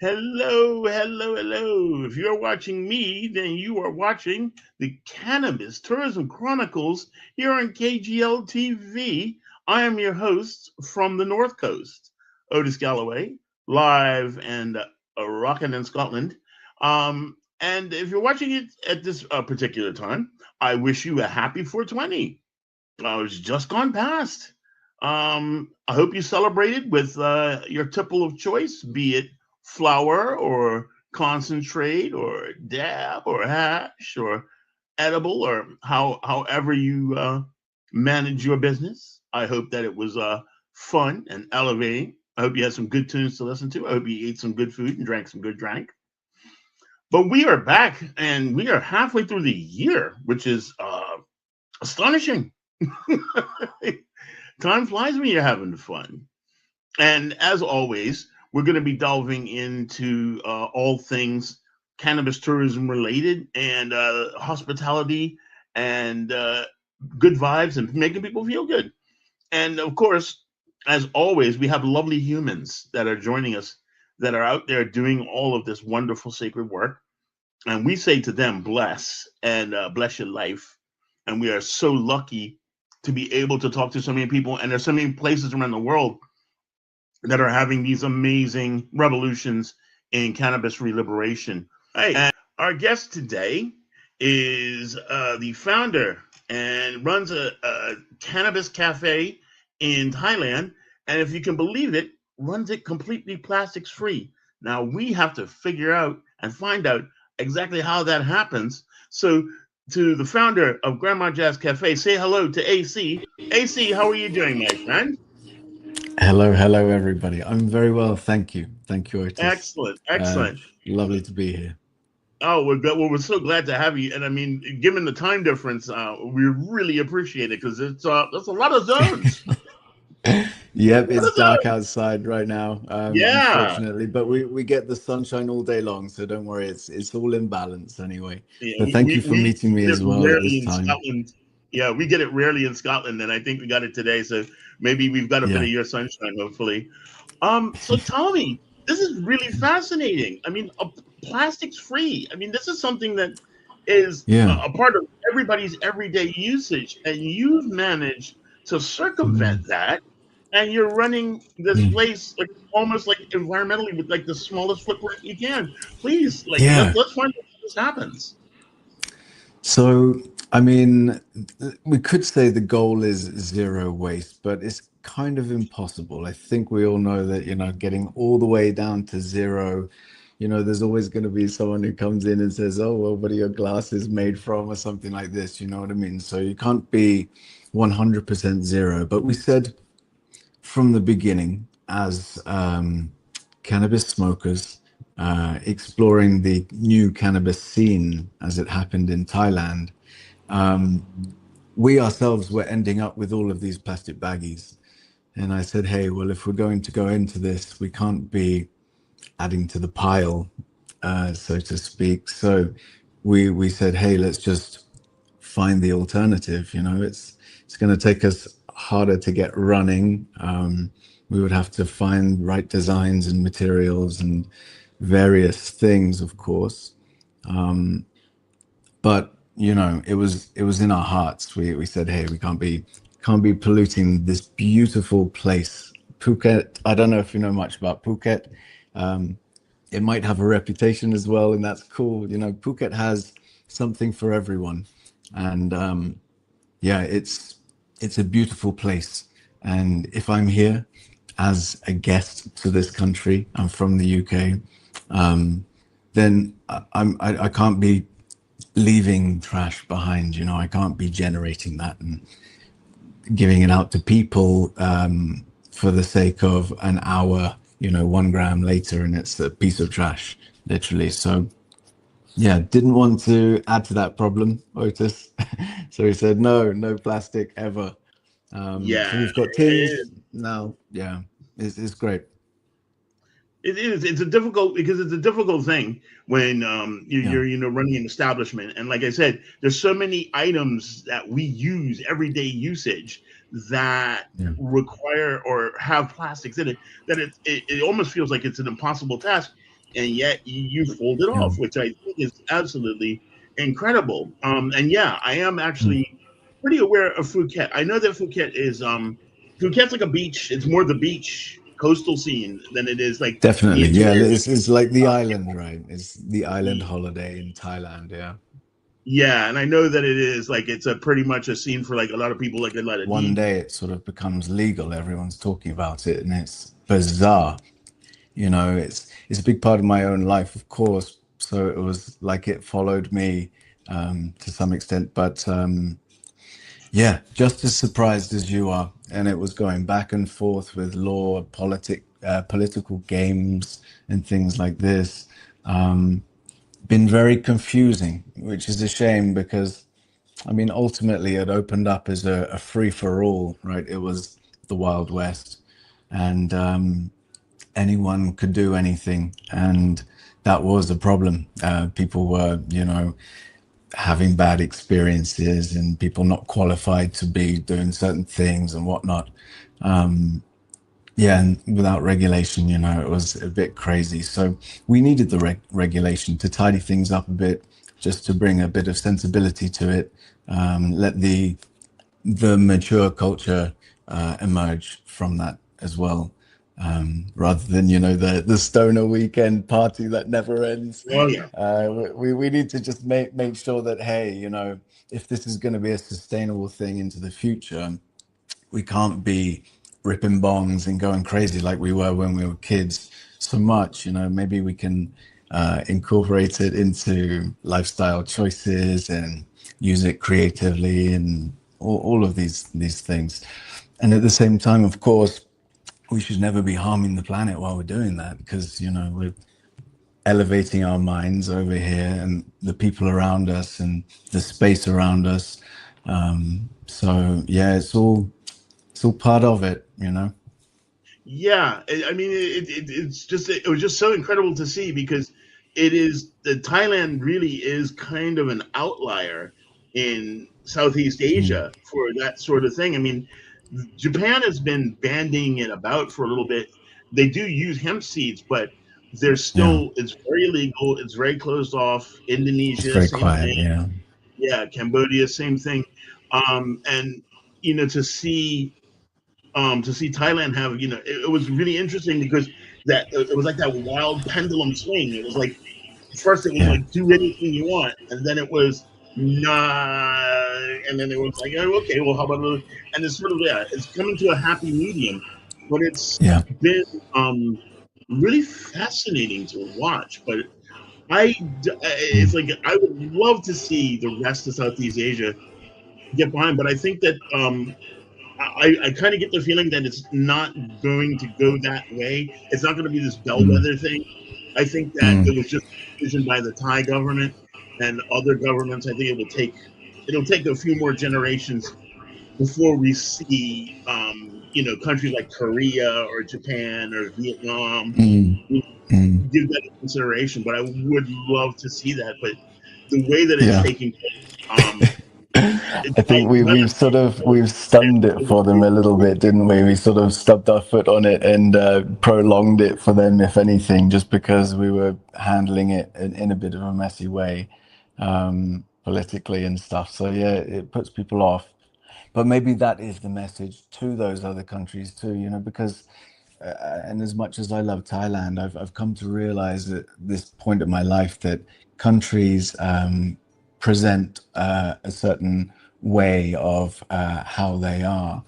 Hello, hello, hello. If you're watching me, then you are watching the Cannabis Tourism Chronicles here on KGL TV. I am your host from the North Coast, Otis Galloway, live and rocking in Scotland. And if you're watching it at this particular time, I wish you a happy 420. It's just gone past. I hope you celebrated with your tipple of choice, be it flour or concentrate or dab or hash or edible or however you manage your business. I hope that it was fun and elevating. I hope you had some good tunes to listen to. I hope you ate some good food and drank some good drink. But we are back and we are halfway through the year, which is astonishing. Time flies when you're having fun. And as always, we're going to be delving into all things cannabis tourism related and hospitality and good vibes and making people feel good. And of course, as always, we have lovely humans that are joining us that are out there doing all of this wonderful sacred work. And we say to them, bless and bless your life. And we are so lucky to be able to talk to so many people. And there's so many places around the world that are having these amazing revolutions in cannabis liberation. Hey, and our guest today is the founder and runs a cannabis cafe in Thailand. And if you can believe it, runs it completely plastics free. Now we have to figure out and find out exactly how that happens. So, to the founder of Grandma Jazz Cafe, say hello to AC. AC, how are you doing, my friend? Hello, everybody. I'm very well, thank you. Thank you, Otis. Excellent, Uh, excellent. Lovely to be here. Oh, we're good. Well, we're so glad to have you. And I mean, given the time difference, we really appreciate it because it's that's a lot of zones. Yep, A lot it's of dark zones. outside right now, Yeah. unfortunately, but we get the sunshine all day long, so don't worry. It's all in balance anyway. Yeah, But we, thank you we for we meeting me get as it well at rarely this in time. Scotland. Yeah, we get it rarely in Scotland, and I think we got it today. So maybe we've got a bit Yeah. of your sunshine, hopefully. So tell me, this is really fascinating. I mean, plastics free. I mean, this is something that is Yeah. a part of everybody's everyday usage, and you've managed to circumvent Mm, that, and you're running this mm. place like almost like environmentally with like the smallest footprint you can. Please, like Yeah. let's find out how this happens. So, I mean, we could say the goal is zero waste, but it's kind of impossible. I think we all know that, getting all the way down to zero, there's always going to be someone who comes in and says, oh, well, what are your glasses made from, or something like this, you know what I mean? So you can't be 100% zero. But we said from the beginning, as cannabis smokers, exploring the new cannabis scene as it happened in Thailand, we ourselves were ending up with all of these plastic baggies. And I said, hey, well, if we're going to go into this, we can't be adding to the pile, so to speak. So we said, hey, let's just find the alternative. It's going to take us harder to get running. We would have to find right designs and materials and various things, of course. But it was in our hearts. We said, hey, we can't be polluting this beautiful place. Phuket, I don't know if you know much about Phuket. It might have a reputation as well, and that's cool. Phuket has something for everyone. And yeah, it's a beautiful place. And if I'm here as a guest to this country, I'm from the UK, then I can't be leaving trash behind. I can't be generating that and giving it out to people for the sake of an hour, 1 gram later, and it's a piece of trash, literally. So yeah, didn't want to add to that problem, Otis. So he said, no, no plastic ever. So Yeah, we've got tins now. Yeah, it's great. it is. It's a difficult because it's a difficult thing when Yeah, you're running an establishment, and like I said, there's so many items that we use everyday usage that yeah, require or have plastics in it that it almost feels like it's an impossible task. and yet you pulled it Yeah. off, which I think is absolutely incredible. And yeah, I am Mm. actually pretty aware of Phuket. I know that Phuket's like a beach. It's more the beach coastal scene than it is like the Definitely. Yeah. interior. It's like the Uh, island, right? It's the island holiday in Thailand. Yeah. yeah, and I know that it is like it's a pretty much a scene for like a lot of people like a lot of One deep. day it sort of becomes legal. Everyone's talking about it, and it's bizarre. It's a big part of my own life, of course. So it was like it followed me to some extent. But yeah, just as surprised as you are. And it was going back and forth with law, political games, and things like this. Been very confusing, which is a shame because, I mean, ultimately it opened up as a free for all, right? It was the Wild West, and anyone could do anything. And that was a problem. People were, having bad experiences and people not qualified to be doing certain things and whatnot. Yeah, and without regulation, it was a bit crazy. So we needed the regulation to tidy things up a bit, just to bring a bit of sensibility to it. Let the mature culture emerge from that as well, rather than the stoner weekend party that never ends. Oh yeah, We need to just make sure that, hey, if this is going to be a sustainable thing into the future, we can't be ripping bongs and going crazy like we were when we were kids so much. Maybe we can incorporate it into lifestyle choices and use it creatively and all of these things. And at the same time, of course, we should never be harming the planet while we're doing that, because we're elevating our minds over here and the people around us and the space around us. So yeah, it's all part of it. yeah. I mean, it was just so incredible to see because it is the Thailand really is kind of an outlier in Southeast Mm. Asia for that sort of thing. I mean, Japan has been bandying it about for a little bit. They do use hemp seeds, but there's Yeah, still it's very illegal. It's very closed off. it's Indonesia, very same quiet. thing. Yeah. Yeah, Cambodia, same thing. And to see Thailand have it was really interesting because that it was like that wild pendulum swing. It was like first it was Yeah. like do anything you want, and then it was nah, and then it was like oh, okay, well how about and it's sort of it's coming to a happy medium, but it's Yeah. been really fascinating to watch. But it's Mm. like I would love to see the rest of Southeast Asia get behind, but I think that I kind of get the feeling that it's not going to go that way. It's not going to be this Mm. bellwether thing. I think that Mm. it was just a decision by the Thai government and other governments. I think it'll take a few more generations before we see countries like Korea or Japan or Vietnam Mm. Mm. give that consideration. But I would love to see that. But the way that it's Yeah. taking place, I think we've stunned it for them a little bit, didn't we? We sort of stubbed our foot on it and prolonged it for them, if anything, just because we were handling it in a bit of a messy way, politically and stuff. So yeah, it puts people off. But maybe that is the message to those other countries too, because and as much as I love Thailand, I've come to realize at this point of my life that countries present a certain way of how they are,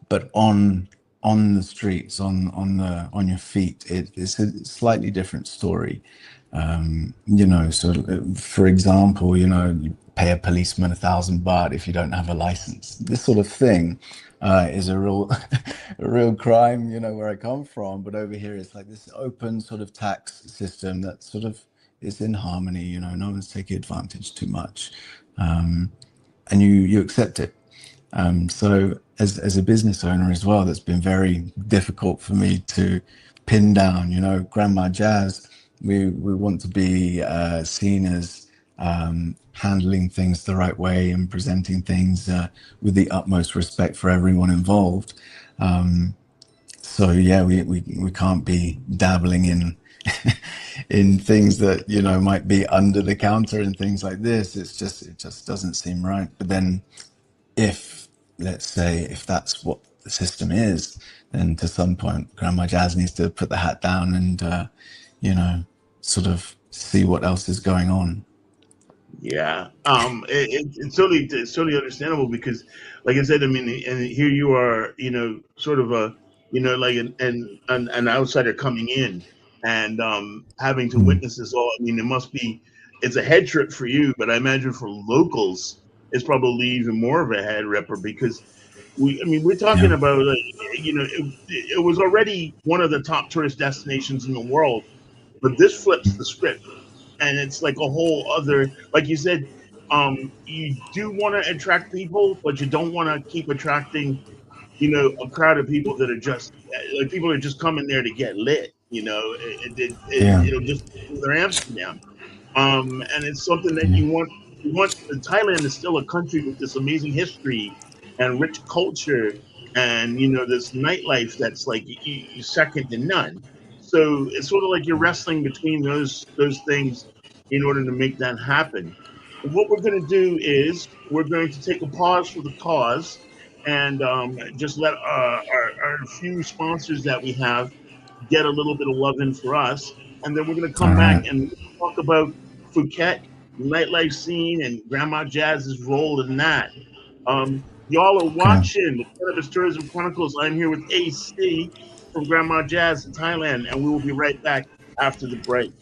but on the streets, on your feet, it's a slightly different story. So for example, you pay a policeman 1,000 baht if you don't have a license. This sort of thing is a real a real crime, where I come from. But over here, it's like this open sort of tax system that sort of is in harmony. No one's taking advantage too much, and you accept it. So as a business owner as well, that's been very difficult for me to pin down. Grandma Jazz, we want to be seen as handling things the right way and presenting things with the utmost respect for everyone involved. So yeah, we can't be dabbling in in things that, might be under the counter and things like this. It just doesn't seem right. But then if, let's say, if that's what the system is, then to some point, Grandma Jazz needs to put the hat down and, you know, sort of see what else is going on. Yeah, it's totally understandable because, like I said, I mean, and here you are, sort of a, like an outsider coming in and having to Mm, witness this all. I mean, it's a head trip for you, but I imagine for locals, it's probably even more of a head ripper because I mean, we're talking yeah. about, it was already one of the top tourist destinations in the world, but this flips the script and it's like a whole other, like you said, you do want to attract people, but you don't want to keep attracting, a crowd of people that are just like people are just coming there to get lit. Yeah. It'll just pull their Amsterdam. And it's something that Yeah. you want. Thailand is still a country with this amazing history and rich culture, and this nightlife that's like second to none. So it's sort of like you're wrestling between those things in order to make that happen. What we're going to do is we're going to take a pause for the cause and just let our few sponsors that we have get a little bit of love in for us, and then we're going to All come back right. and talk about Phuket nightlife scene and Grandma Jazz's role in that. Y'all are Okay. watching the Cannabis Tourism Chronicles. I'm here with AC from Grandma Jazz in Thailand, and we will be right back after the break.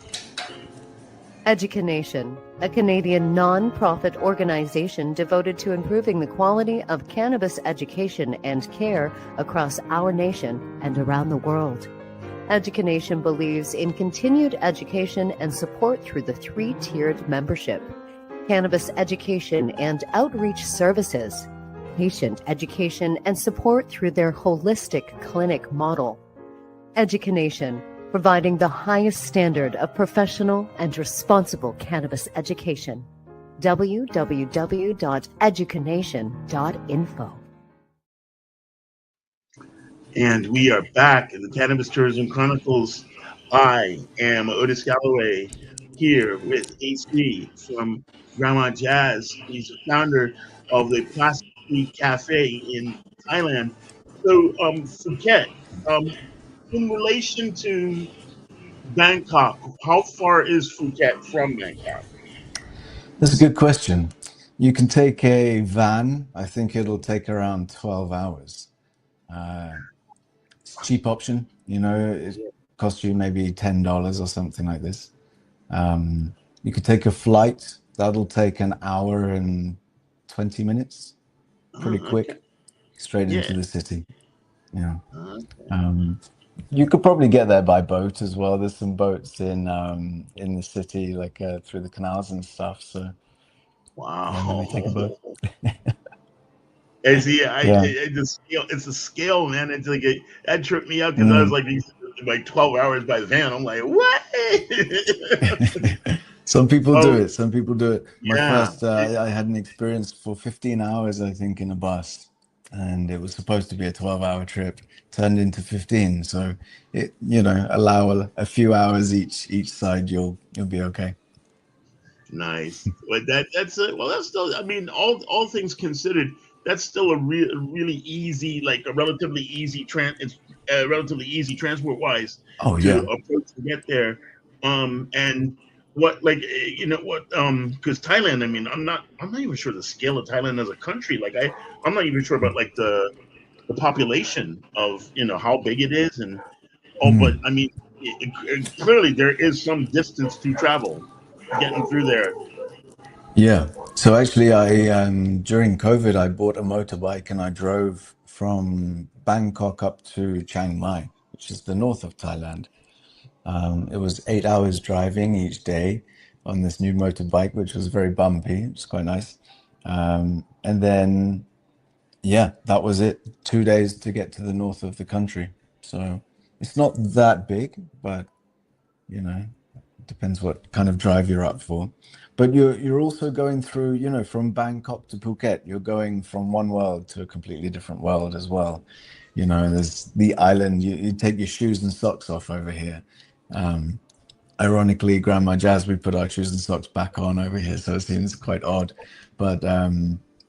Educanation, a Canadian non-profit organization devoted to improving the quality of cannabis education and care across our nation and around the world. Educanation believes in continued education and support through the three-tiered membership: cannabis education and outreach services, patient education and support through their holistic clinic model. Educanation, providing the highest standard of professional and responsible cannabis education. www.educanation.info. And we are back in the Cannabis Tourism Chronicles. I am Otis Galloway here with AC from Grandma Jazz. He's the founder of the Plastic Free Cafe in Thailand. So, Phuket, um, in relation to Bangkok, how far is Phuket from Bangkok? That's a good question. You can take a van. I think it'll take around 12 hours. Uh, it's a cheap option. It costs you maybe $10 or something like this. You could take a flight. That'll take an hour and 20 minutes. Pretty Okay. quick, straight into Yeah. the city. Yeah. Okay. Um, you could probably get there by boat as well. There's some boats in the city, like through the canals and stuff. So yeah, maybe take a boat. Wow. And see, Yeah. it's the scale, man. It's like that tripped me out because I was Mm. like, like 12 hours by van. I'm like, what? Some people do Oh, it. Some people do it. My yeah, first, I had an experience for 15 hours, I think, in a bus, and it was supposed to be a 12-hour trip, turned into 15. So allow a few hours each side, you'll be okay. nice. But well, that's still. I mean, all things considered, that's still really easy, like a relatively easy relatively easy transport wise Oh to yeah. approach to get there. And what like what because Thailand, I mean, I'm not even sure the scale of Thailand as a country. Like I'm not even sure about like the population of how big it is and but Mm. I mean clearly there is some distance to travel getting through there. Yeah. So actually, I during COVID, I bought a motorbike and I drove from Bangkok up to Chiang Mai, which is the north of Thailand. It was 8 hours driving each day on this new motorbike, which was very bumpy. It was quite nice. And then, yeah, that was it. 2 days to get to the north of the country. So it's not that big, but it depends what kind of drive you're up for. But you're also going through, from Bangkok to Phuket, you're going from one world to a completely different world as well. There's the island, you take your shoes and socks off over here. ironically, Grandma Jazz, we put our shoes and socks back on over here, so it seems quite odd. But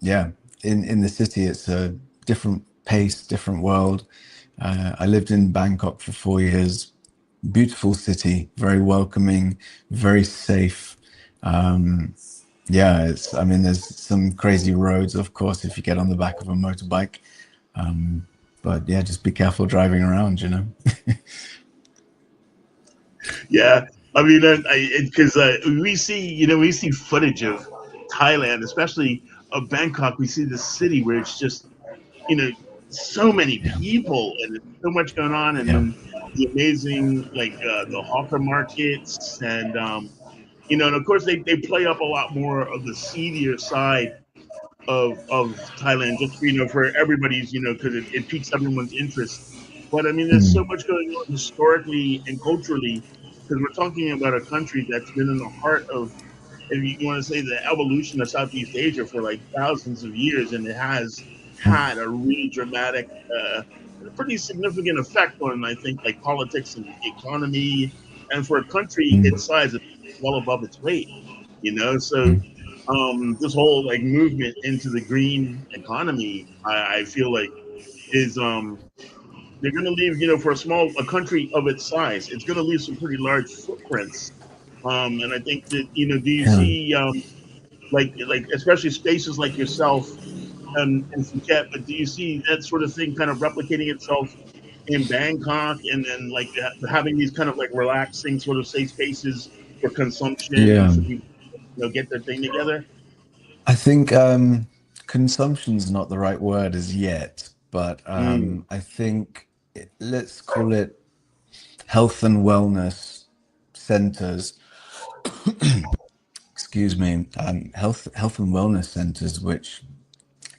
yeah, in the city, it's a different pace, different world. I lived in Bangkok for 4 years. Beautiful city, very welcoming, very safe. Um, yeah, I mean, there's some crazy roads, of course, if you get on the back of a motorbike. But yeah, just be careful driving around, you know. Yeah, I mean, because we see, we see footage of Thailand, especially of Bangkok. We see this city where it's just, you know, so many Yeah, people and there's so much going on, and yeah. then the amazing the hawker markets, and and of course they play up a lot more of the seedier side of Thailand, just for everybody's, because it piques everyone's interest. But I mean, there's so Mm, much going on historically and culturally, because we're talking about a country that's been in the heart of, if you want to say, the evolution of Southeast Asia for like thousands of years, and it has mm, had a really dramatic, and a pretty significant effect on, I think, like politics and economy, and for a country mm, its size, it's well above its weight. So mm. this whole like movement into the green economy, I feel like is they're going to leave, for a country of its size, it's going to leave some pretty large footprints. And I think that, do you Yeah, see like especially spaces like yourself and Phuket, but do you see that sort of thing kind of replicating itself in Bangkok, and then like having these kind of like relaxing sort of safe spaces for consumption and yeah. for people, get their thing together? I think consumption's not the right word as yet, but Mm, I think let's call it health and wellness centers. Excuse me, health and wellness centers, which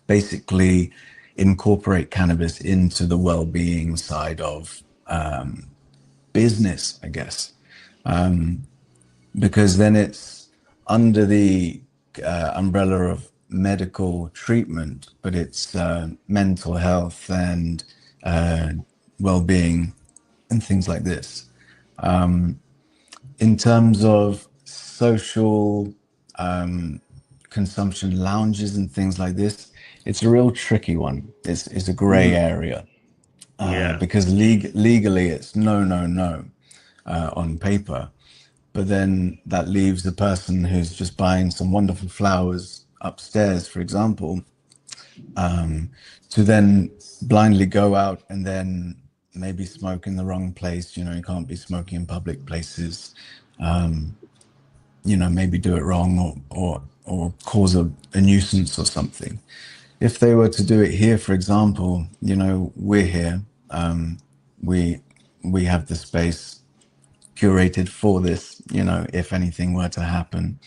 basically incorporate cannabis into the well-being side of business, I guess, because then it's under the umbrella of medical treatment, but it's mental health and uh, well-being and things like this. In terms of social consumption lounges and things like this, it's a real tricky one. It's a gray mm, area yeah. because legally it's no, no, no on paper. But then that leaves the person who's just buying some wonderful flowers upstairs, for example, to then blindly go out and then maybe smoke in the wrong place. You know, you can't be smoking in public places. You know, maybe do it wrong or cause a nuisance or something. If they were to do it here, for example, you know, we're here. We we have the space curated for this, you know, if anything were to happen.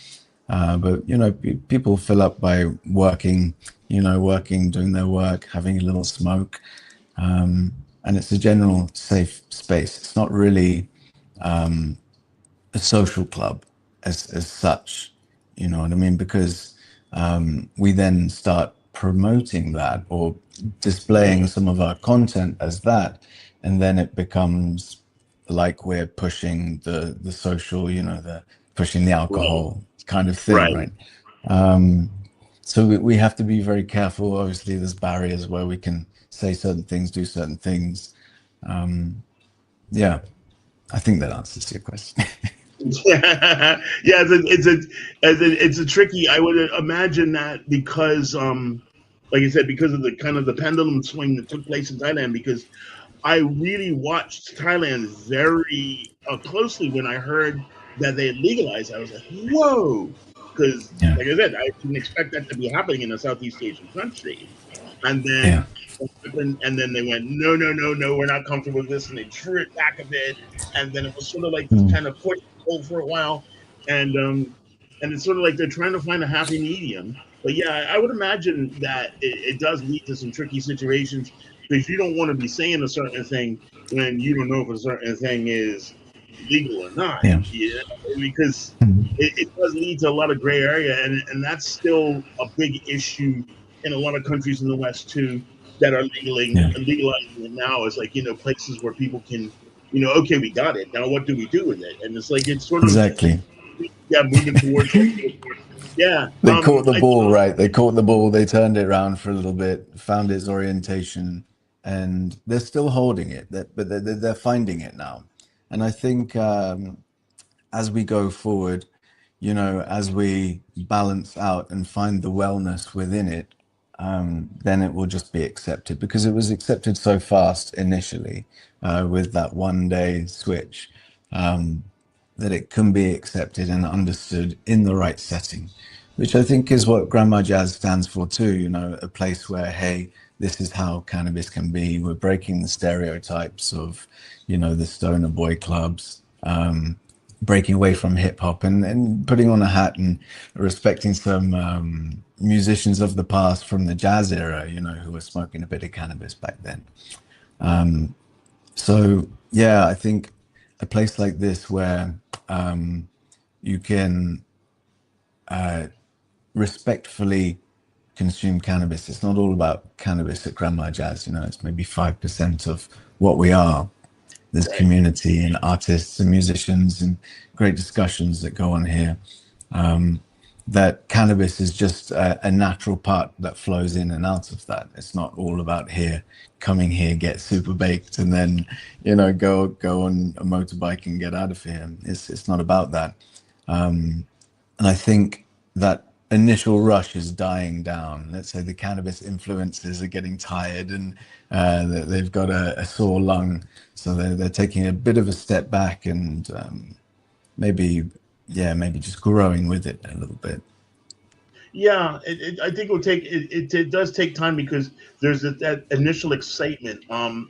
But, you know, people fill up by working, you know, working, doing their work, having a little smoke. And it's a general safe space. It's not really a social club as such, you know what I mean? Because we then start promoting that or displaying some of our content as that, and then it becomes like we're pushing the social, you know, the pushing the Right. alcohol kind of thing, Right. right? So we have to be very careful. Obviously, there's barriers where we can say certain things, do certain things. Yeah, I think that answers your question. Yeah, yeah, it's a tricky. I would imagine that because, like I said, because of the kind of the pendulum swing that took place in Thailand. Because I really watched Thailand very closely when I heard that they had legalized. I was like, whoa, because Yeah, like I said, I didn't expect that to be happening in a Southeast Asian country. And yeah. then and then they went, no, no, no, no, we're not comfortable with this, and they drew it back a bit, and then it was sort of like this Mm. kind of push and pull for a while, and it's sort of like they're trying to find a happy medium. But yeah, I would imagine that it does lead to some tricky situations, because you don't want to be saying a certain thing when you don't know if a certain thing is legal or not. Yeah. Yeah, because Mm. it does lead to a lot of gray area, and that's still a big issue in a lot of countries in the West too, that are Yeah. legalizing it now. Is like, places where people can okay, we got it. Now what do we do with it? And it's like it's sort of Exactly. moving towards like yeah. They caught the I ball, right? They caught the ball. They turned it around for a little bit, found its orientation, and they're still holding it. But they're finding it now. And I think as we go forward, as we balance out and find the wellness within it, then it will just be accepted, because it was accepted so fast initially with that 1 day switch, that it can be accepted and understood in the right setting, which I think is what Grandma Jazz stands for too. A place where, hey, this is how cannabis can be. We're breaking the stereotypes of, the stoner boy clubs, breaking away from hip hop, and putting on a hat and respecting some musicians of the past from the jazz era, who were smoking a bit of cannabis back then. So yeah, I think a place like this where you can respectfully consume cannabis. It's not all about cannabis at Grandma Jazz. It's maybe 5% of what we are. There's community and artists and musicians and great discussions that go on here. That cannabis is just a natural part that flows in and out of that. It's not all about coming here, get super baked, and then go on a motorbike and get out of here. It's not about that. And I think that initial rush is dying down. Let's say the cannabis influencers are getting tired and they've got a sore lung, so they're taking a bit of a step back and maybe just growing with it a little bit. Yeah, I think it will take it does take time because there's that initial excitement.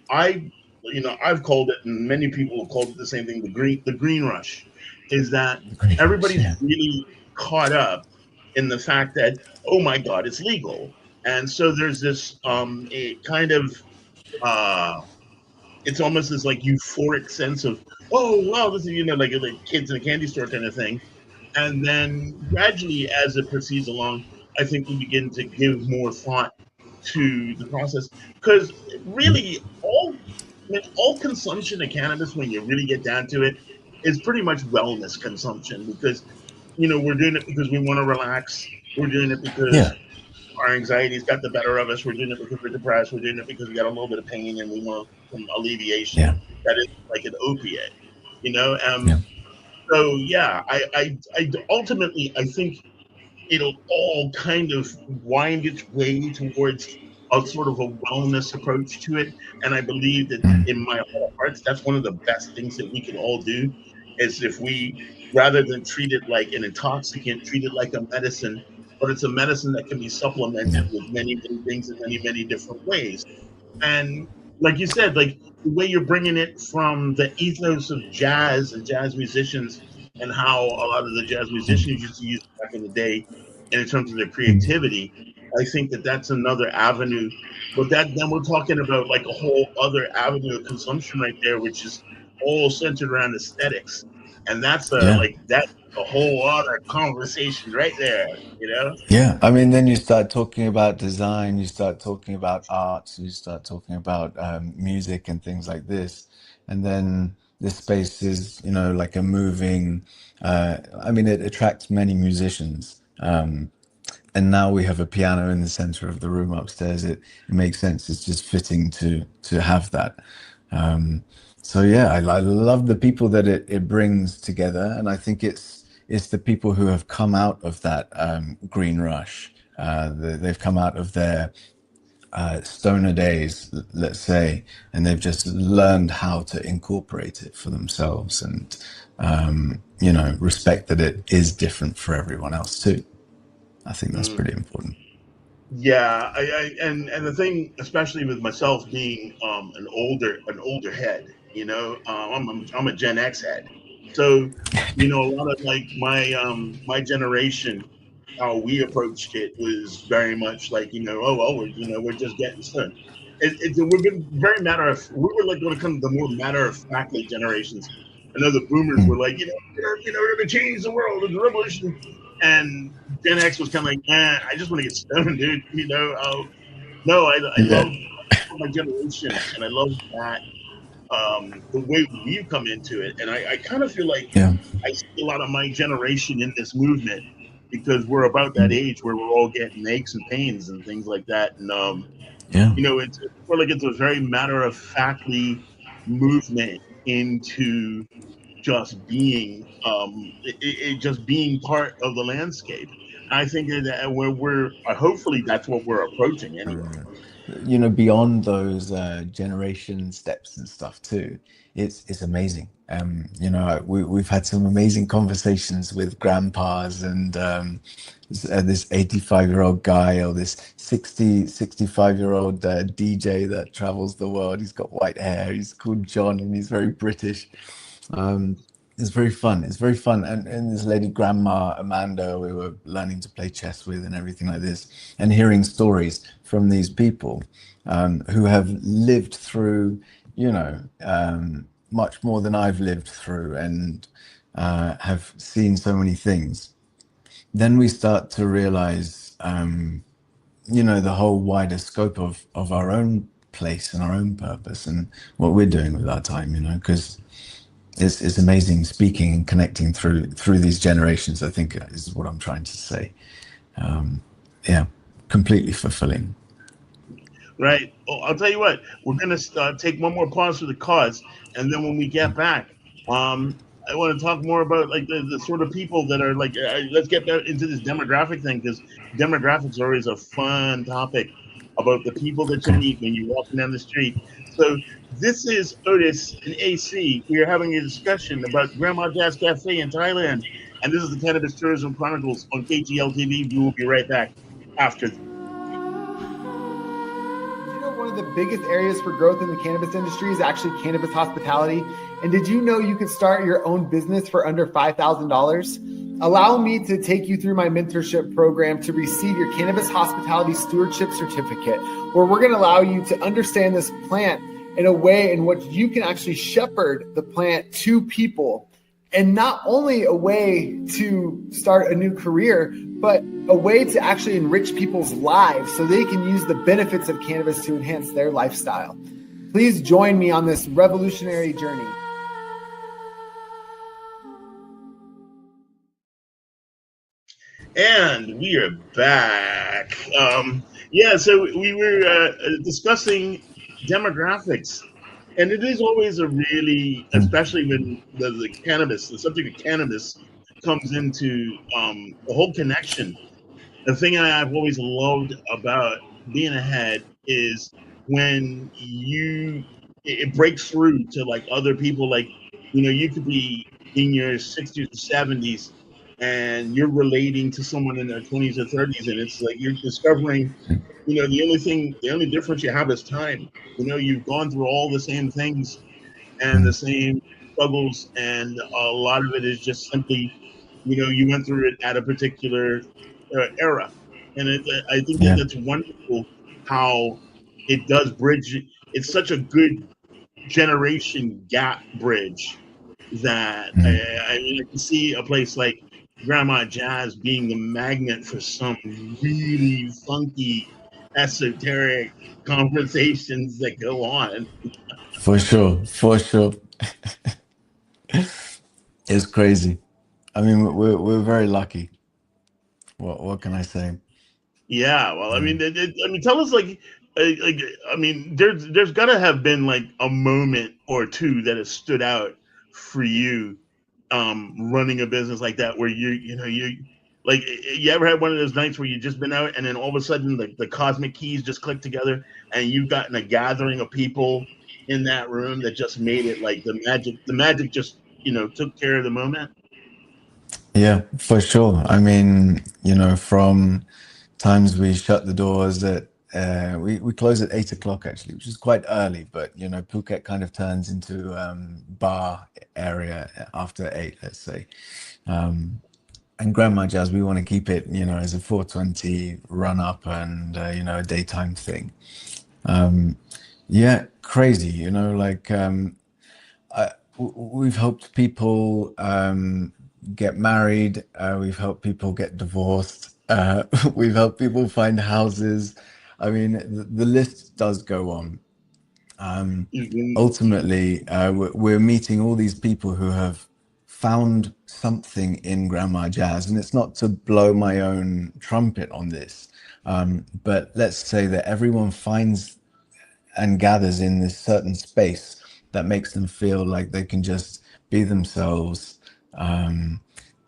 I've called it, and many people have called it the same thing. The green rush is that Great. everybody's Yeah. really caught up in the fact that, oh my God, it's legal, and so there's this a kind of uh it's almost this like euphoric sense of, oh wow, this is like kids in a candy store kind of thing. And then gradually, as it proceeds along, I think we begin to give more thought to the process, because really all consumption of cannabis, when you really get down to it, is pretty much wellness consumption, because we're doing it because we want to relax. We're doing it Yeah. because our anxiety's got the better of us. We're doing it because we're depressed. We're doing it because we got a little bit of pain and we want some alleviation. Yeah. That is like an opiate, you know. Yeah. So yeah, I ultimately I think it'll all kind of wind its way towards a sort of a wellness approach to it. And I believe that Mm. in my heart of hearts, that's one of the best things that we can all do, is if we, rather than treat it like an intoxicant, treat it like a medicine, but it's a medicine that can be Yeah. supplemented with many, many things in many, many different ways. And like you said, like the way you're bringing it from the ethos of jazz and jazz musicians, and how a lot of the jazz musicians used to use it back in the day, and in terms of their Mm. creativity, I think that that's another avenue. But then we're talking about like a whole other avenue of consumption right there, which is all centered around aesthetics, and Yeah. that's a whole other conversation right there. You know? Yeah, I mean, then you start talking about design, you start talking about art, you start talking about music and things like this. And then this space is, like a moving, I mean, it attracts many musicians. And now we have a piano in the center of the room upstairs. It makes sense. It's just fitting to have that. Um, so yeah, I love the people that it brings together, and I think it's the people who have come out of that green rush. They've come out of their stoner days, let's say, and they've just learned how to incorporate it for themselves, and respect that it is different for everyone else too. I think that's Mm. pretty important. Yeah, and the thing, especially with myself being an older head, I'm a Gen X head, so a lot of like my generation, how we approached it was very much like, oh, we're just getting stoned. We've been very we were like one of kind of the more matter of factly generations. I know the boomers were Mm. like, we're gonna change the world, it's a revolution, and Gen X was kind of like, I just want to get stoned, dude. No, I Yeah. love my generation, and I love that the way we've come into it. And I kind of feel like Yeah. I see a lot of my generation in this movement because we're about that Mm. age where we're all getting aches and pains and things like that. And Yeah. it's sort of like it's a very matter of factly movement into just being just being part of the landscape. I think that we're hopefully that's what we're approaching anyway. Beyond those generation steps and stuff too, it's amazing. We've had some amazing conversations with grandpas and this 85-year-old guy or this 65-year-old DJ that travels the world. He's got white hair. He's called John and he's very British. It's very fun. It's very fun. And this lady, Grandma Amanda, we were learning to play chess with and everything like this, and hearing stories from these people who have lived through, much more than I've lived through and have seen so many things. Then we start to realize, the whole wider scope of our own place and our own purpose and what we're doing with our time, because it's amazing speaking and connecting through these generations, I think is what I'm trying to say. Yeah, completely fulfilling. Right. Oh, I'll tell you what. We're gonna take one more pause for the cause, and then when we get back, I want to talk more about like the sort of people that are like. Let's get back into this demographic thing because demographics are always a fun topic about the people that you Okay. meet when you're walking down the street. So this is Otis and AC. We are having a discussion about Grandma Jazz Cafe in Thailand, and this is the Cannabis Tourism Chronicles on KGL TV. We will be right back after. One of the biggest areas for growth in the cannabis industry is actually cannabis hospitality. And did you know you could start your own business for under $5,000? Allow me to take you through my mentorship program to receive your cannabis hospitality stewardship certificate, where we're going to allow you to understand this plant in a way in which you can actually shepherd the plant to people. And not only a way to start a new career, but a way to actually enrich people's lives so they can use the benefits of cannabis to enhance their lifestyle. Please join me on this revolutionary journey. And we are back. So we were discussing demographics. And it is always a really, especially when the subject of cannabis comes into the whole connection. The thing I've always loved about being ahead is when it breaks through to like other people. Like, you could be in your 60s or 70s and you're relating to someone in their 20s or 30s. And it's like you're discovering, the only difference you have is time. You've gone through all the same things and the same struggles, and a lot of it is just simply, you went through it at a particular era, and I think Yeah. that's wonderful how it does bridge. It's such a good generation gap bridge that I can see a place like Grandma Jazz being the magnet for some really funky, esoteric conversations that go on. For sure. It's crazy. I mean, we're very lucky. What can I say? Yeah, well, I mean, tell us I mean, there's got to have been like a moment or two that has stood out for you, running a business like that, where you ever had one of those nights where you just been out and then all of a sudden the cosmic keys just click together and you've gotten a gathering of people in that room that just made it like the magic just took care of the moment. Yeah, for sure. I mean, from times we shut the doors at we close at 8 o'clock actually, which is quite early, but Phuket kind of turns into bar area after 8, let's say. And Grandma Jazz, we want to keep it, as a 420 run up and a daytime thing. Yeah, crazy, we've helped people get married. We've helped people get divorced. We've helped people find houses. I mean, the list does go on. Mhm. Ultimately, we're meeting all these people who have found something in Grandma Jazz, and it's not to blow my own trumpet on this, but let's say that everyone finds and gathers in this certain space that makes them feel like they can just be themselves,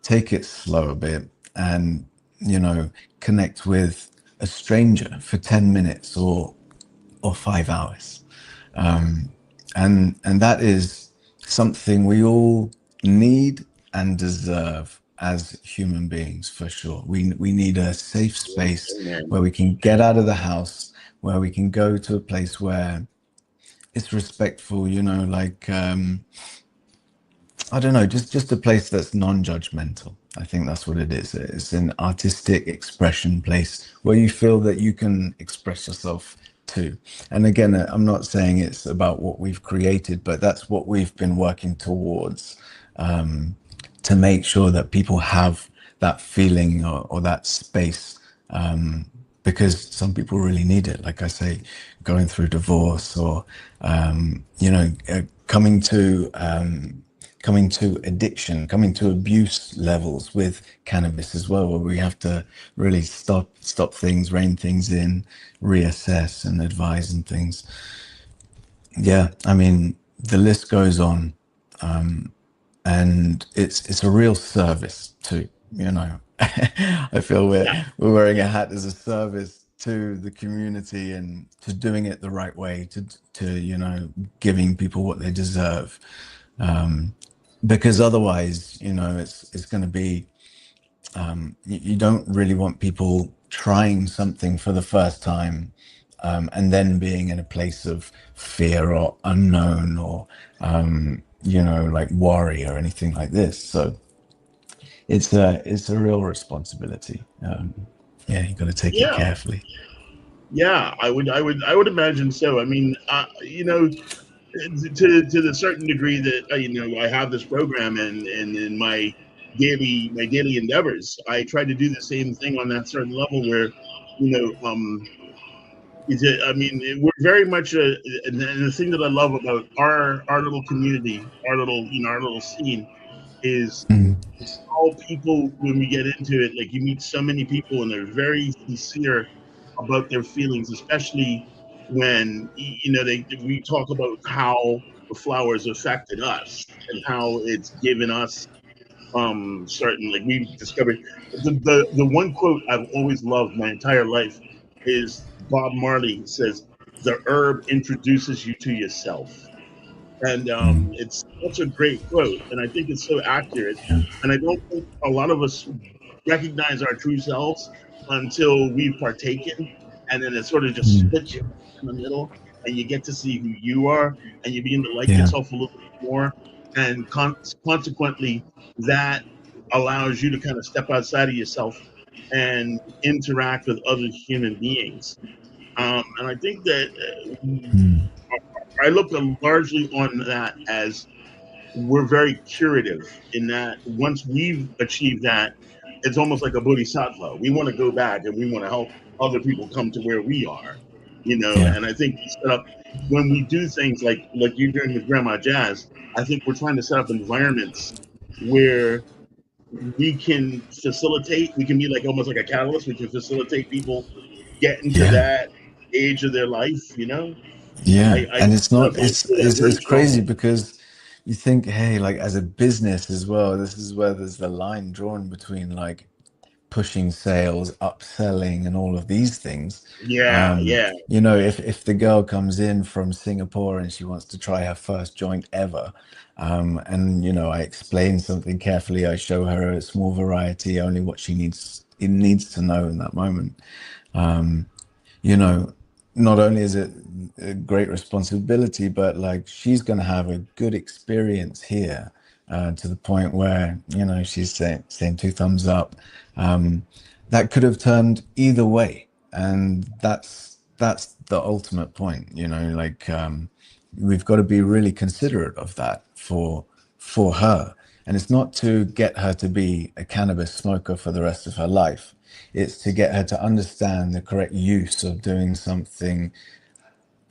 take it slow a bit, and connect with a stranger for 10 minutes or 5 hours. And that is something we all need and deserve as human beings, for sure. We need a safe space Amen. where we can get out of the house, where we can go to a place where it's respectful, like I don't know, just a place that's non-judgmental. I think that's what it is. It's an artistic expression place where you feel that you can express yourself too. And again, I'm not saying it's about what we've created, but that's what we've been working towards, to make sure that people have that feeling or that space, because some people really need it. Like I say, going through divorce or, coming to addiction, coming to abuse levels with cannabis as well, where we have to really stop things, rein things in, reassess and advise and things. Yeah, I mean, the list goes on, and it's a real service too. I feel Yeah. we're wearing a hat as a service to the community and to doing it the right way, to giving people what they deserve. Because otherwise, it's going to be, you don't really want people trying something for the first time, and then being in a place of fear or unknown or, like worry or anything like this. So it's a real responsibility. Yeah, you got to take it Yeah. carefully. Yeah. I would imagine so. I mean, to the certain degree that I have this program and in my daily endeavors, I try to do the same thing on that certain level where you know I mean, we're very much and the thing that I love about our little community, our little scene is Mm, how people, when we get into it, like you meet so many people and they're very sincere about their feelings, especially when we talk about how the flowers affected us and how it's given us certain, like we've discovered the one quote I've always loved my entire life is Bob Marley says, "The herb introduces you to yourself." And mm, it's such a great quote, and I think it's so accurate. yeah, And I don't think a lot of us recognize our true selves until we've partaken, and then it sort of just mm, splits you in the middle, and you get to see who you are, and you begin to like yeah, yourself a little bit more, and consequently, that allows you to kind of step outside of yourself and interact with other human beings. And I think that mm, I look largely on that as we're very curative in that once we've achieved that, it's almost like a bodhisattva. We want to go back and we want to help other people come to where we are, yeah, And I think we set up when we do things like you're doing with Grandma Jazz. I think we're trying to set up environments where we can facilitate. We can be like almost like a catalyst. We can facilitate people getting to yeah. that age of their life. Yeah, I and it's not definitely it's feel that it's very it's crazy strongly. because you think, hey, like as a business as well, this is where there's the line drawn between like pushing sales, upselling, and all of these things. Yeah, yeah. If the girl comes in from Singapore and she wants to try her first joint ever, and I explain something carefully, I show her a small variety, only what she needs to know in that moment. Um, you know, Not only is it a great responsibility, but like she's going to have a good experience here, to the point where, she's saying two thumbs up. Um, that could have turned either way. And that's the ultimate point, we've got to be really considerate of that for her. And it's not to get her to be a cannabis smoker for the rest of her life. It's to get her to understand the correct use of doing something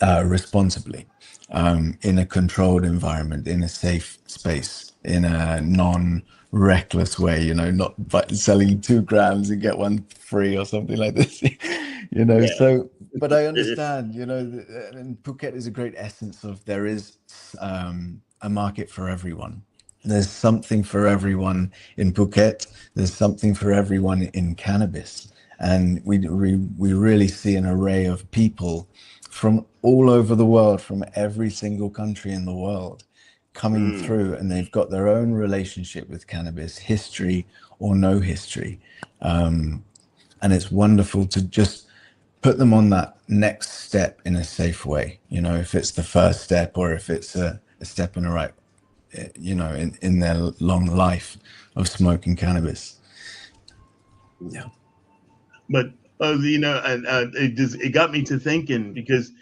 responsibly. in a controlled environment, in a safe space, in a non-reckless way, not selling 2 grams and get one free or something like this, Yeah. So, but I understand, and Phuket is a great essence of there is a market for everyone. There's something for everyone in Phuket. There's something for everyone in cannabis. And we really see an array of people from all over the world, from every single country in the world, coming Mm. through, and they've got their own relationship with cannabis, history or no history. And it's wonderful to just put them on that next step in a safe way. If it's the first step or if it's a step in the right, in their long life of smoking cannabis. Yeah. But it got me to thinking, because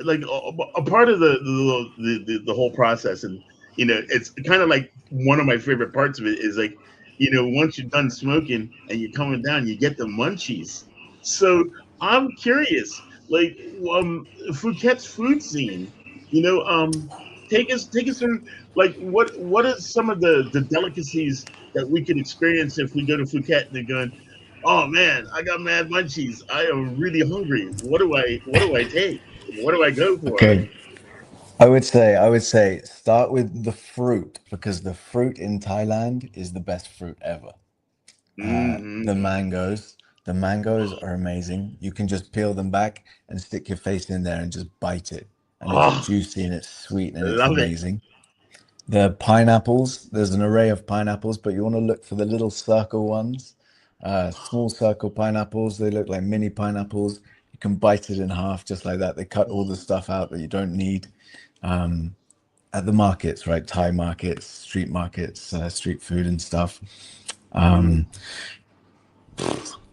like a part of the whole process, and it's kind of like one of my favorite parts of it is like, once you're done smoking and you're coming down, you get the munchies. So I'm curious, like, Phuket's food scene, take us through, like, what are some of the delicacies that we could experience if we go to Phuket and they're going, oh man, I got mad munchies. I am really hungry. What do I take? What do I go for? Okay. I would say start with the fruit, because the fruit in Thailand is the best fruit ever. The Mm-hmm. mangoes. The mangoes are amazing. You can just peel them back and stick your face in there and just bite it. And it's Oh, juicy and it's sweet and it's love it. amazing. The pineapples, there's an array of pineapples, but you want to look for the little circle ones. Small circle pineapples. They look like mini pineapples. You can bite it in half just like that. They cut all the stuff out that you don't need. Um, at the markets, right? Thai markets, street markets, street food and stuff. Mm. Um,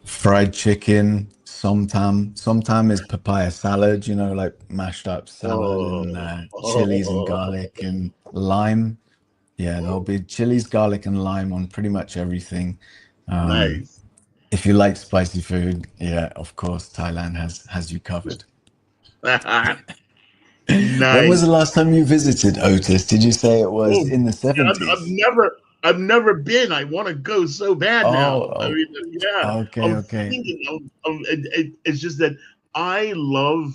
Fried chicken, somtam. Somtam is papaya salad, like mashed up salad and Oh, chilies and oh, garlic and lime. Yeah, there'll be chilies, garlic, and lime on pretty much everything. Um, nice. if you like spicy food, yeah, of course, Thailand has you covered. When was Nice. the last time you visited, Otis? Did you say it was Oh, in the yeah, I've 70s? never been. I want to go so bad now. I Oh, mean, yeah, okay, I'm okay. thinking. It's just that I love,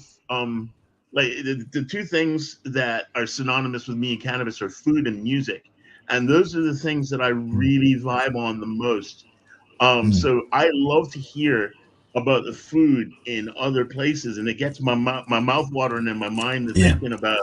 like, the two things that are synonymous with me and cannabis are food and music, and those are the things that I Mm, really vibe on the most. mm, So I love to hear about the food in other places, and it gets my mouth watering and my mind to yeah, thinking about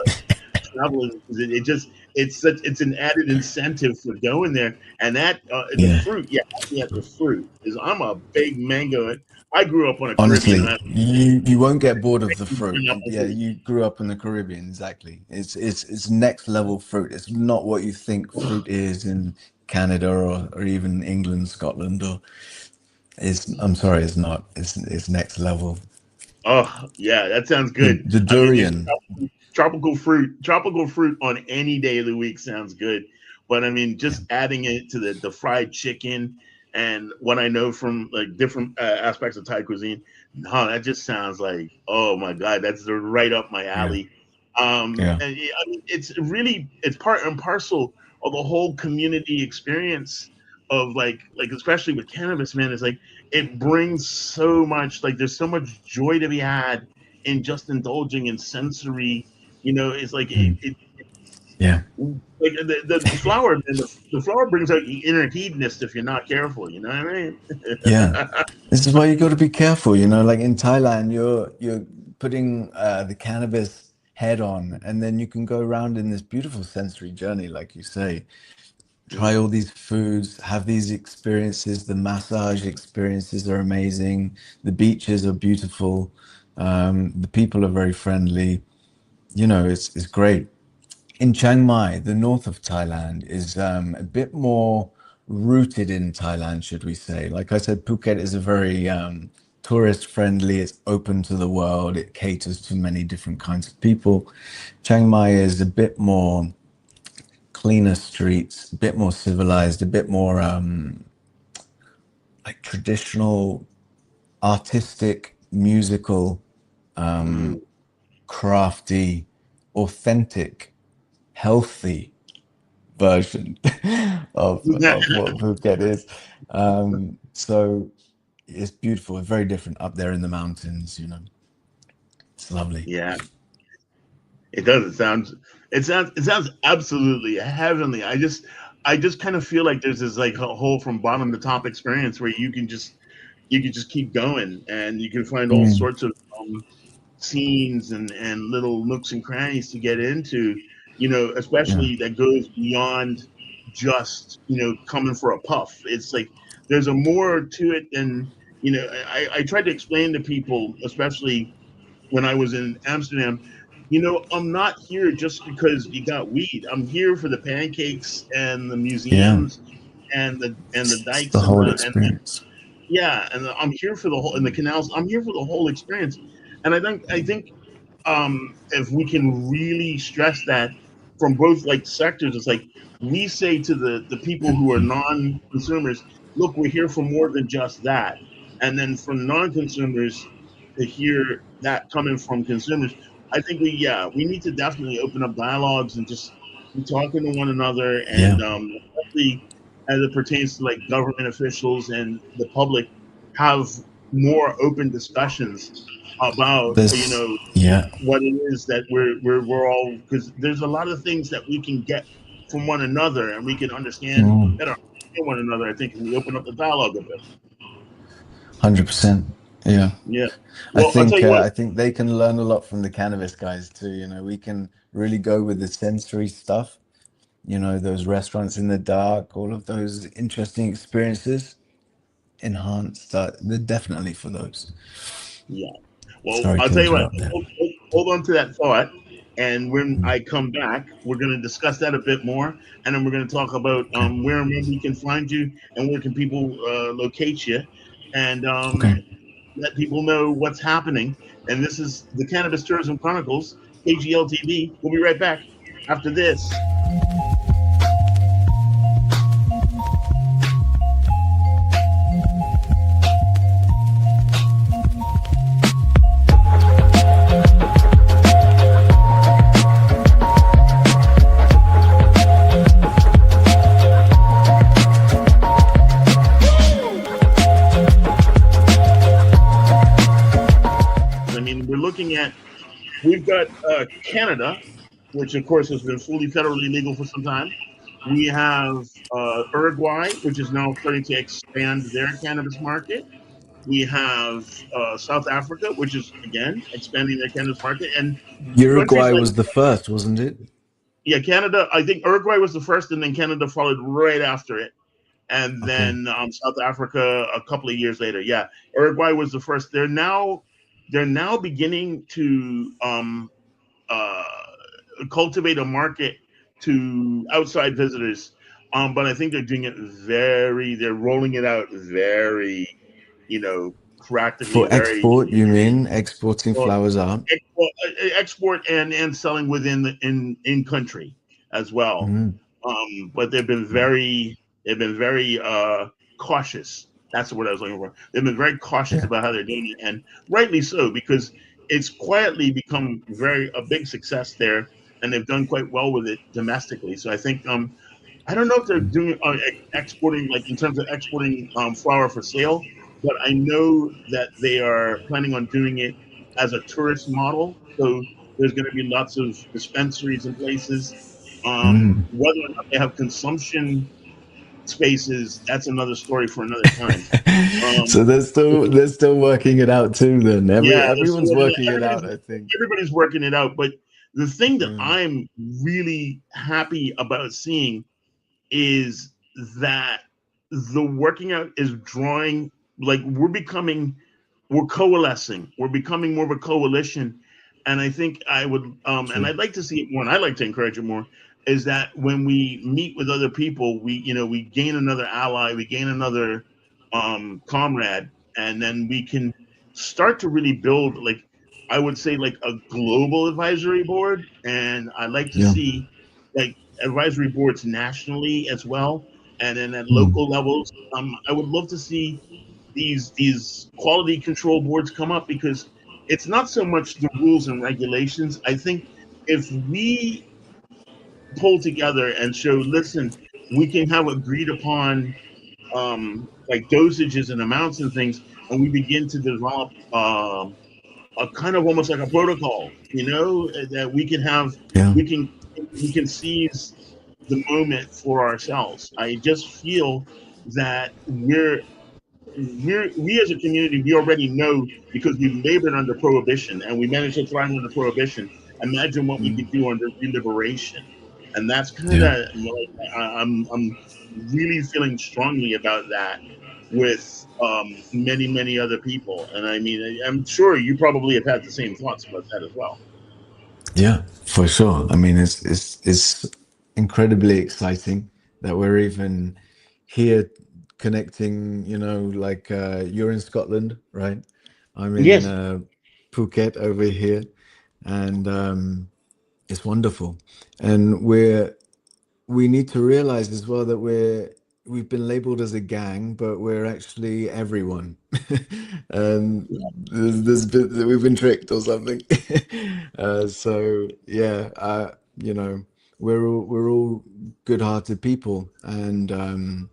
traveling, because it's an added incentive for going there. And that the yeah. fruit, yeah, yeah, the fruit is. I'm a big mango. I grew up on a Caribbean Honestly, island. you won't get bored of the fruit. Pineapple Yeah, fruit. you grew up in the Caribbean, exactly. It's next level fruit. It's not what you think fruit is in Canada or even England, Scotland, or it's I'm sorry, it's not. It's next level. Oh yeah, that sounds The good. the I mean, durian. tropical fruit on any day of the week sounds good. But I mean, Yeah. just adding it to the fried chicken and what I know from like different aspects of Thai cuisine, no, that just sounds like, oh my god, that's right up my Yeah. alley. Yeah. And yeah, I mean, it's part and parcel of the whole community experience of like especially with cannabis, man. It's like it brings so much, like there's so much joy to be had in just indulging in sensory. It's like Mm, yeah. like the flower, and the flower brings out the inner hedonist if you're not careful. You know what I mean? Yeah. This is why you got to be careful, like in Thailand, you're putting the cannabis head on, and then you can go around in this beautiful sensory journey, like you say. Try all these foods, have these experiences. The massage experiences are amazing. The beaches are beautiful. The people are very friendly. It's great. In Chiang Mai, the north of Thailand, is a bit more rooted in Thailand, should we say. Like I said, Phuket is a very tourist friendly, it's open to the world, it caters to many different kinds of people. Chiang Mai is a bit more cleaner streets, a bit more civilized, a bit more like traditional, artistic, musical, Mm. crafty. authentic, healthy version of what Phuket is. So it's beautiful, very different up there in the mountains, you know. It's lovely. Yeah, it does. It sounds absolutely heavenly. I just kind of feel like there's this like a whole from bottom to top experience where you can just keep going and you can find all Mm, sorts of scenes and little nooks and crannies to get into, yeah, especially that goes beyond just, coming for a puff. It's like there's a more to it than, I tried to explain to people, especially when I was in Amsterdam, I'm not here just because you got weed. I'm here for the pancakes and the yeah. museums and the It's the dikes and whole the experience. yeah, and I'm here for the whole and the canals. I'm here for the whole experience, and I think if we can really stress that from both like sectors, it's like we say to the people who are non-consumers, look, we're here for more than just that, and then for non-consumers to hear that coming from consumers, I think we need to definitely open up dialogues and just be talking to one another, Yeah. and especially as it pertains to like government officials and the public, have more open discussions about There's, yeah. what it is that we're all, because there's a lot of things that we can get from one another and we can understand Mm, better understand one another. I think if we open up the dialogue a bit. 100%. Yeah. Yeah. Well, I'll tell you what. I think they can learn a lot from the cannabis guys too. You know, we can really go with the sensory stuff. You know, those restaurants in the dark, all of those interesting experiences enhanced. They're definitely for those. Yeah. Well, Sorry I'll to tell you what. interrupt there. Hold on to that thought, and when Mm, I come back, we're going to discuss that a bit more, and then we're going to talk about okay. where and when we can find you, and where can people locate you, and Okay. let people know what's happening. And this is the Cannabis Tourism Chronicles, KGL TV. We'll be right back after this. I mean, we've got Canada, which of course has been fully federally legal for some time. We have Uruguay, which is now starting to expand their cannabis market. We have South Africa, which is again expanding their cannabis market, and countries Uruguay like, was the first, wasn't it? yeah, Canada. I think Uruguay was the first, and then Canada followed right after it, and Okay. then South Africa a couple of years later. Yeah, Uruguay was the first. They're now beginning to uh, cultivate a market to outside visitors. But I think they're doing it they're rolling it out very, practically For very export, you mean exporting well, flowers out? export and selling within in country as well. Mm, But they've been very cautious. That's the word I was looking for. They've been very cautious yeah. about how they're doing it, and rightly so, because it's quietly become very a big success there, and they've done quite well with it domestically. So I think I don't know if they're Mm, doing exporting, like in terms of exporting flour for sale, but I know that they are planning on doing it as a tourist model. So there's going to be lots of dispensaries and places. mm. Whether or not they have consumption spaces, that's another story for another time. So Um, they're still working it out too then. yeah, Everyone's working it out, I think. everybody's working it out. But the thing that Mm, I'm really happy about seeing is that the working out is drawing, like we're coalescing, we're becoming more of a coalition. And I think I would and true. I'd like to see it more, and I'd like to encourage it more, is that when we meet with other people, we gain another ally, we gain another comrade, and then we can start to really build, like, I would say, like a global advisory board. And I'd like to Yeah. see like advisory boards nationally as well, and then at Mm, local levels. I would love to see these quality control boards come up, because it's not so much the rules and regulations. I think if we pull together and show, listen, we can have agreed upon like dosages and amounts and things, and we begin to develop a kind of almost like a protocol, that we can have, Yeah. we can we can seize the moment for ourselves. I just feel that we as a community, we already know because we've labored under prohibition and we managed to thrive under prohibition. Imagine what we Mm. could do under liberation, and that's kind Yeah. of I'm really feeling strongly about that with many other people. And I mean, I'm sure you probably have had the same thoughts about that as well. Yeah, for sure. I mean, it's incredibly exciting that we're even here connecting. Like you're in Scotland, right? I'm in Yes, Phuket over here, and it's wonderful. And we need to realize as well that we've been labeled as a gang, but we're actually everyone. And there's been, we've been tricked or something. So yeah, we're all good-hearted people, and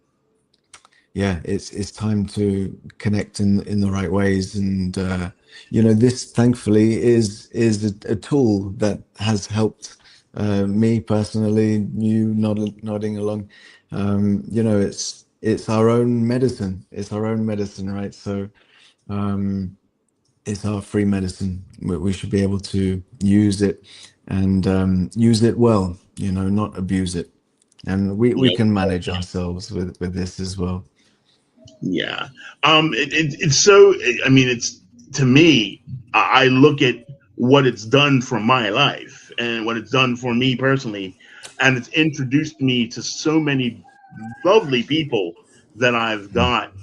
yeah, it's time to connect in the right ways. And this thankfully is a tool that has helped me personally. You nodding along. It's our own medicine. It's our own medicine, right? So it's our free medicine. We should be able to use it, and use it well. Not abuse it. And we can manage ourselves with this as well. yeah. It's so. I mean, it's to me. I look at what it's done for my life and what it's done for me personally, and it's introduced me to so many lovely people that I've Mm. got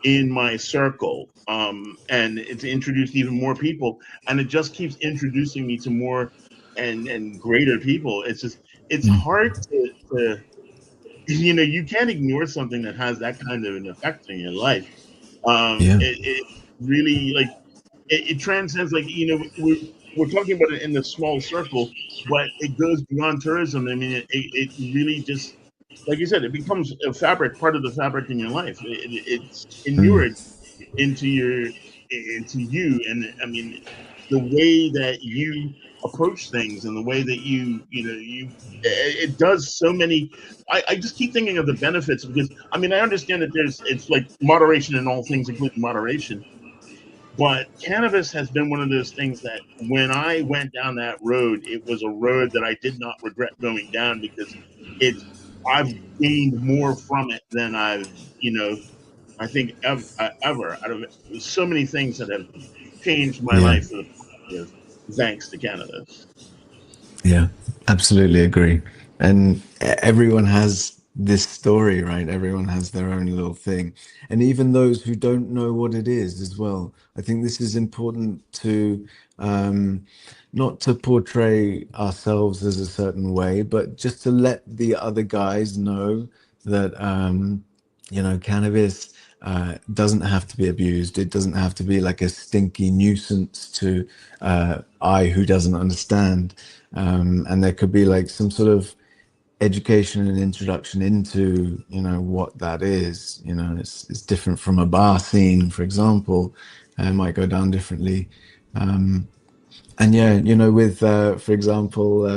in my circle. And it's introduced even more people, and it just keeps introducing me to more and greater people. It's just it's Mm. hard to you can't ignore something that has that kind of an effect in your life. Yeah. It really like it transcends, like we're talking about it in the small circle, but it goes beyond tourism. I mean, it really just, like you said, it becomes a fabric, part of the fabric in your life. It's Mm. inured into you, and I mean the way that you approach things and the way that it does so many. I just keep thinking of the benefits, because I mean I understand that it's like moderation in all things, including moderation, but cannabis has been one of those things that when I went down that road, it was a road that I did not regret going down, because it's I've gained more from it than I think ever out of it. There's so many things that have changed my Yeah. life for the positive, thanks to cannabis. Yeah, absolutely agree. And everyone has this story, right? Everyone has their own little thing. And even those who don't know what it is as well. I think this is important to not to portray ourselves as a certain way, but just to let the other guys know that cannabis doesn't have to be abused. It doesn't have to be like a stinky nuisance to I who doesn't understand. And there could be like some sort of education and introduction into what that is. It's different from a bar scene, for example. It might go down differently. And yeah, with for example,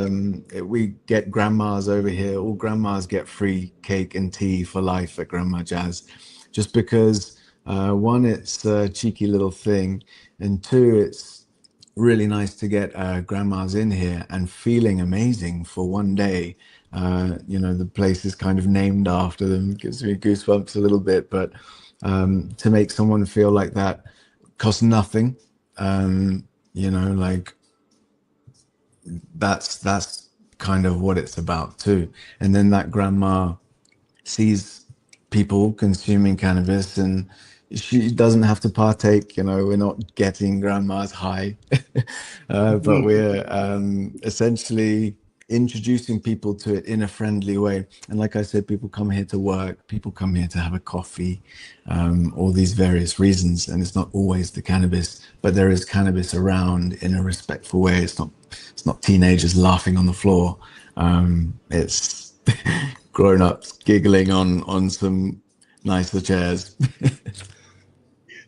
we get grandmas over here. All grandmas get free cake and tea for life at Grandma Jazz, just because one, it's a cheeky little thing, and two, it's really nice to get grandmas in here and feeling amazing for one day. The place is kind of named after them, gives me goosebumps a little bit, but to make someone feel like that costs nothing. Like that's kind of what it's about too. And then that grandma sees people consuming cannabis, and she doesn't have to partake. We're not getting grandma's high, but we're essentially introducing people to it in a friendly way. And like I said, people come here to work, people come here to have a coffee, all these various reasons. And it's not always the cannabis, but there is cannabis around in a respectful way. It's not teenagers laughing on the floor. It's grown-ups giggling on some nicer chairs.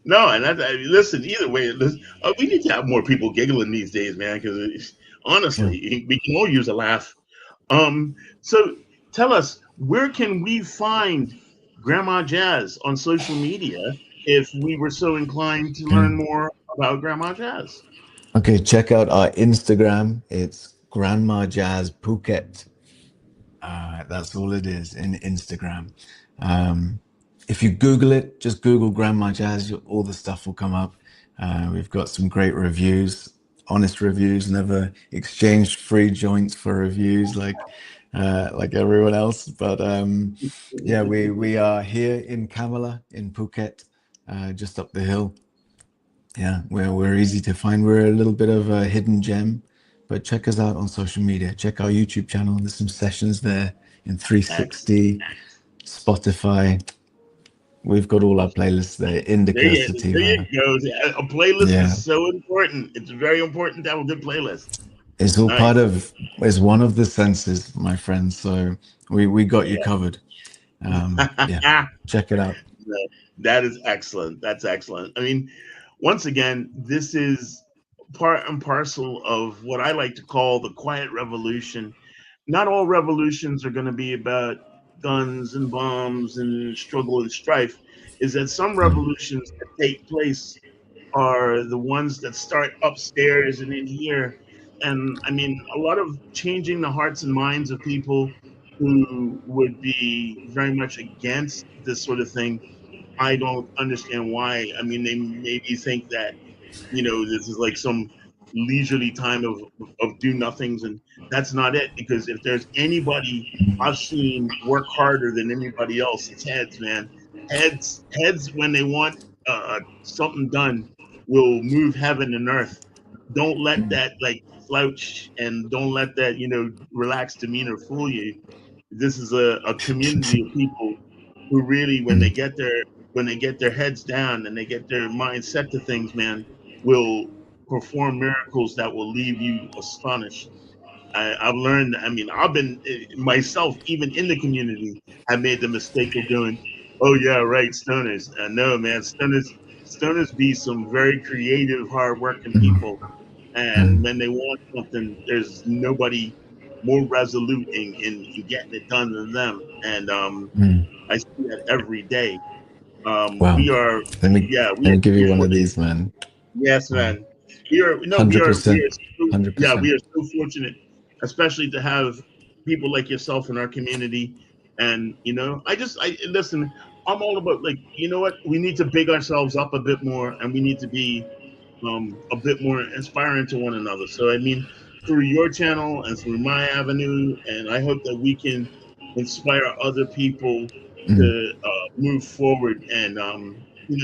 No, and listen, either way, we need to have more people giggling these days, man, because honestly, we can all use a laugh. So tell us, where can we find Grandma Jazz on social media if we were so inclined to learn more about Grandma Jazz? Okay, check out our Instagram. It's Grandma Jazz Phuket. That's all it is in Instagram. If you Google it, just Google Grandma Jazz, all the stuff will come up. We've got some great reviews, honest reviews, never exchanged free joints for reviews like everyone else. But yeah, we are here in Kamala in Phuket, just up the hill. Yeah, we're easy to find. We're a little bit of a hidden gem, but check us out on social media. Check our YouTube channel. There's some sessions there in 360, Spotify. We've got all our playlists there. Indica, Sativa. There you go. A playlist is so important. It's very important to have a good playlist. It's all part of. It's one of the senses, my friend. So we got you covered. Yeah, check it out. That is excellent. That's excellent. I mean, once again, this is part and parcel of what I like to call the quiet revolution. Not all revolutions are going to be about guns and bombs and struggle and strife. Is that some revolutions that take place are the ones that start upstairs and in here. And I mean, a lot of changing the hearts and minds of people who would be very much against this sort of thing. I don't understand why. I mean, they maybe think that, this is like some leisurely time of do nothings, and that's not it. Because if there's anybody I've seen work harder than anybody else, it's heads, man. Heads, when they want something done, will move heaven and earth. Don't let that slouch, and don't let that relaxed demeanor fool you. This is a community of people who really, when they get their heads down and they get their mind set to things, man, will perform miracles that will leave you astonished. I've learned. I mean, I've been myself, even in the community, I made the mistake of going, "Oh yeah, right, stoners." No, man, stoners be some very creative, hardworking people, and when they want something, there's nobody more resolute in getting it done than them. And I see that every day. Wow. We are, Let me give you one of these, man. Yes, man. We are 100%. We are so fortunate, especially to have people like yourself in our community. And I listen. I'm all about, you know what? We need to big ourselves up a bit more, and we need to be a bit more inspiring to one another. So I mean, through your channel and through my avenue, and I hope that we can inspire other people to move forward and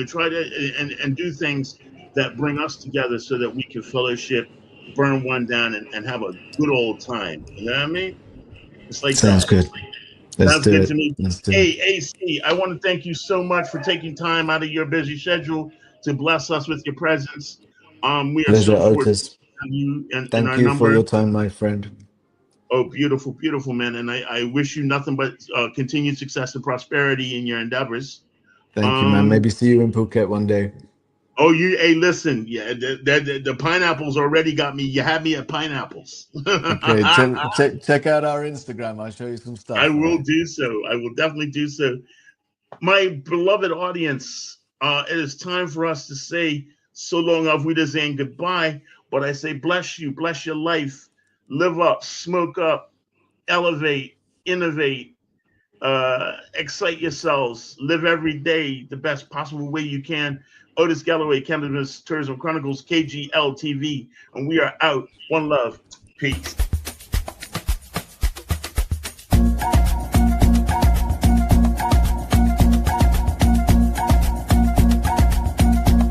try to and do things that bring us together so that we can fellowship, burn one down, and have a good old time. You know what I mean? It's like Sounds that. good. Sounds good to me. Hey, AC, I want to thank you so much for taking time out of your busy schedule to bless us with your presence. We are Pleasure, so fortunate Otis. to have you in Thank our you number. for your time, my friend. Oh, beautiful, beautiful, man. And I wish you nothing but continued success and prosperity in your endeavors. Thank you, man. Maybe see you in Phuket one day. Oh, hey, listen. Yeah, the pineapples already got me. You had me at pineapples. Okay, check out our Instagram. I'll show you some stuff. I will do so. I will definitely do so. My beloved audience, it is time for us to say so long auf Wiedersehen, goodbye. But I say bless you, bless your life, live up, smoke up, elevate, innovate, excite yourselves, live every day the best possible way you can. Otis Galloway, Cannabis Tourism Chronicles, KGL TV, and we are out. One love. Peace.